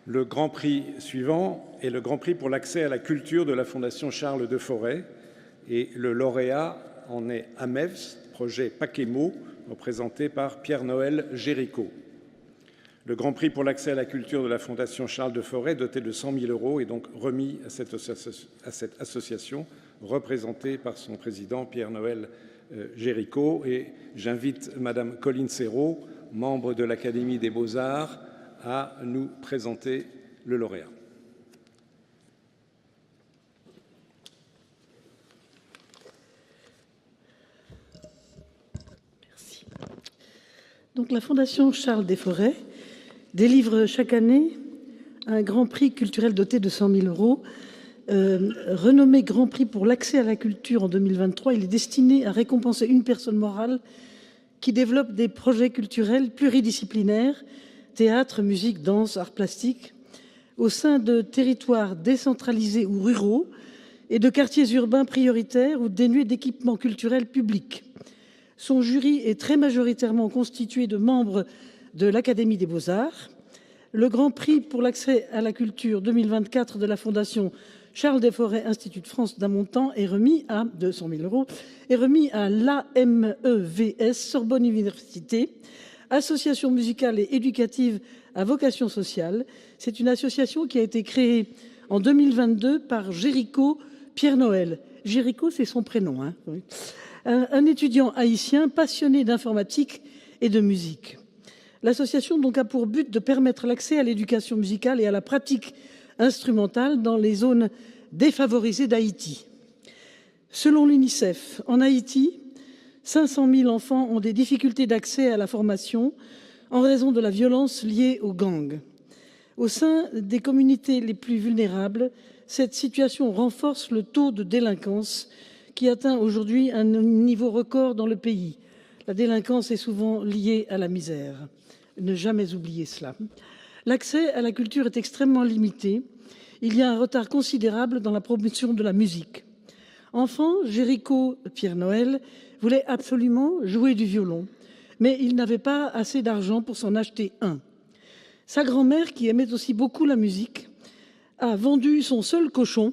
Le Grand Prix suivant est le Grand Prix pour l'accès à la culture de la Fondation Charles de Forêt et le lauréat en est AMEVS, projet Paquemo, représenté par Pierre-Noël Géricault. Le Grand Prix pour l'accès à la culture de la Fondation Charles de Forêt, doté de 100 000 € est donc remis à cette association représentée par son président Pierre-Noël Géricault. Et j'invite Madame Colline Serrault, membre de l'Académie des Beaux-Arts, à nous présenter le lauréat. Merci. Donc, la Fondation Charles des Forêts délivre chaque année un grand prix culturel doté de 100 000 €. Renommé Grand Prix pour l'accès à la culture en 2023, il est destiné à récompenser une personne morale qui développe des projets culturels pluridisciplinaires, théâtre, musique, danse, arts plastiques, au sein de territoires décentralisés ou ruraux et de quartiers urbains prioritaires ou dénués d'équipements culturels publics. Son jury est très majoritairement constitué de membres de l'Académie des Beaux-Arts. Le Grand Prix pour l'accès à la culture 2024 de la Fondation Charles des Forêts Institut de France d'un montant est remis à 200 000 €, est remis à l'AMEVS Sorbonne Université, association musicale et éducative à vocation sociale. C'est une association qui a été créée en 2022 par Géricault Pierre-Noël. Géricault, c'est son prénom, hein, oui. Un étudiant haïtien passionné d'informatique et de musique. L'association donc a pour but de permettre l'accès à l'éducation musicale et à la pratique instrumentale dans les zones défavorisées d'Haïti. Selon l'UNICEF, en Haïti, 500 000 enfants ont des difficultés d'accès à la formation en raison de la violence liée aux gangs. Au sein des communautés les plus vulnérables, cette situation renforce le taux de délinquance qui atteint aujourd'hui un niveau record dans le pays. La délinquance est souvent liée à la misère. Ne jamais oublier cela. L'accès à la culture est extrêmement limité. Il y a un retard considérable dans la promotion de la musique. Enfant, Géricault Pierre-Noël voulait absolument jouer du violon, mais il n'avait pas assez d'argent pour s'en acheter un. Sa grand-mère, qui aimait aussi beaucoup la musique, a vendu son seul cochon,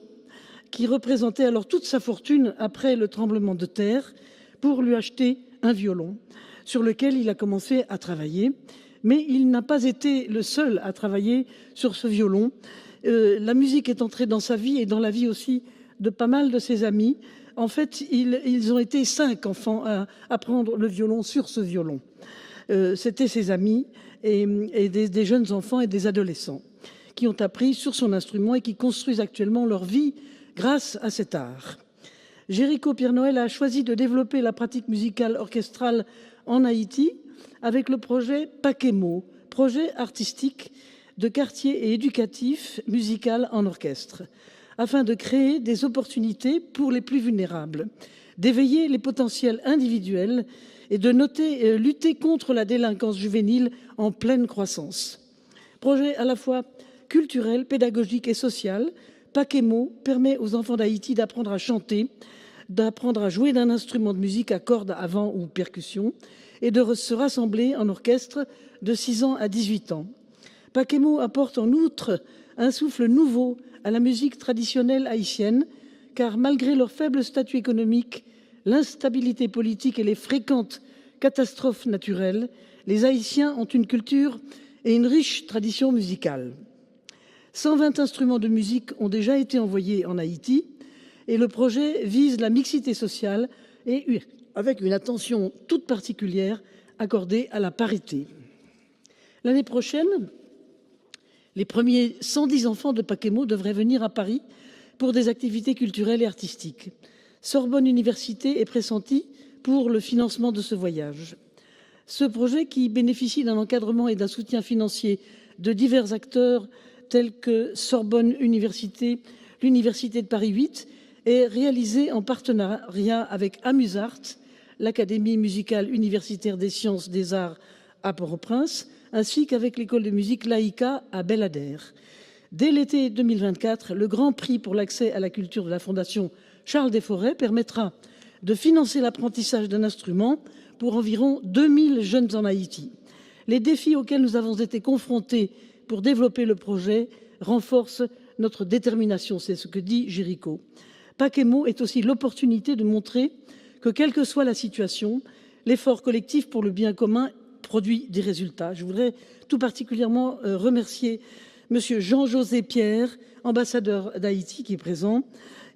qui représentait alors toute sa fortune après le tremblement de terre, pour lui acheter un violon, sur lequel il a commencé à travailler. Mais il n'a pas été le seul à travailler sur ce violon. La musique est entrée dans sa vie et dans la vie aussi de pas mal de ses amis. En fait, ils ont été 5 enfants à apprendre le violon sur ce violon. C'était ses amis et des jeunes enfants et des adolescents qui ont appris sur son instrument et qui construisent actuellement leur vie grâce à cet art. Géricault Pierre-Noël a choisi de développer la pratique musicale orchestrale en Haïti avec le projet Paquemo, projet artistique de quartier et éducatif musical en orchestre, afin de créer des opportunités pour les plus vulnérables, d'éveiller les potentiels individuels et de lutter contre la délinquance juvénile en pleine croissance. Projet à la fois culturel, pédagogique et social, Paquemo permet aux enfants d'Haïti d'apprendre à chanter, d'apprendre à jouer d'un instrument de musique à cordes, à vent ou percussion, et de se rassembler en orchestre de 6 ans à 18 ans. Paquemo apporte en outre un souffle nouveau à la musique traditionnelle haïtienne, car malgré leur faible statut économique, l'instabilité politique et les fréquentes catastrophes naturelles, les Haïtiens ont une culture et une riche tradition musicale. 120 instruments de musique ont déjà été envoyés en Haïti et le projet vise la mixité sociale et avec une attention toute particulière accordée à la parité. L'année prochaine, les premiers 110 enfants de Paquemo devraient venir à Paris pour des activités culturelles et artistiques. Sorbonne Université est pressentie pour le financement de ce voyage. Ce projet, qui bénéficie d'un encadrement et d'un soutien financier de divers acteurs tels que Sorbonne Université, l'Université de Paris 8, est réalisé en partenariat avec Amusart, l'Académie musicale universitaire des sciences des arts à Port-au-Prince, ainsi qu'avec l'école de musique Laïka à Belladère. Dès l'été 2024, le Grand Prix pour l'accès à la culture de la Fondation Charles des Forêts permettra de financer l'apprentissage d'un instrument pour environ 2000 jeunes en Haïti. Les défis auxquels nous avons été confrontés pour développer le projet renforcent notre détermination, c'est ce que dit Jéricho. Pakemo est aussi l'opportunité de montrer que, quelle que soit la situation, l'effort collectif pour le bien commun produit des résultats. Je voudrais tout particulièrement remercier Monsieur Jean-José Pierre, ambassadeur d'Haïti qui est présent,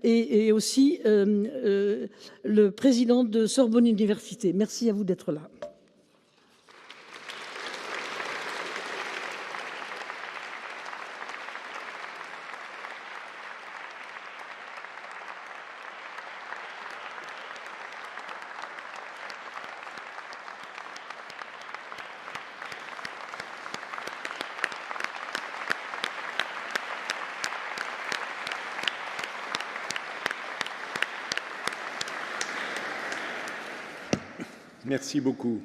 et aussi le président de Sorbonne Université. Merci à vous d'être là. Merci beaucoup.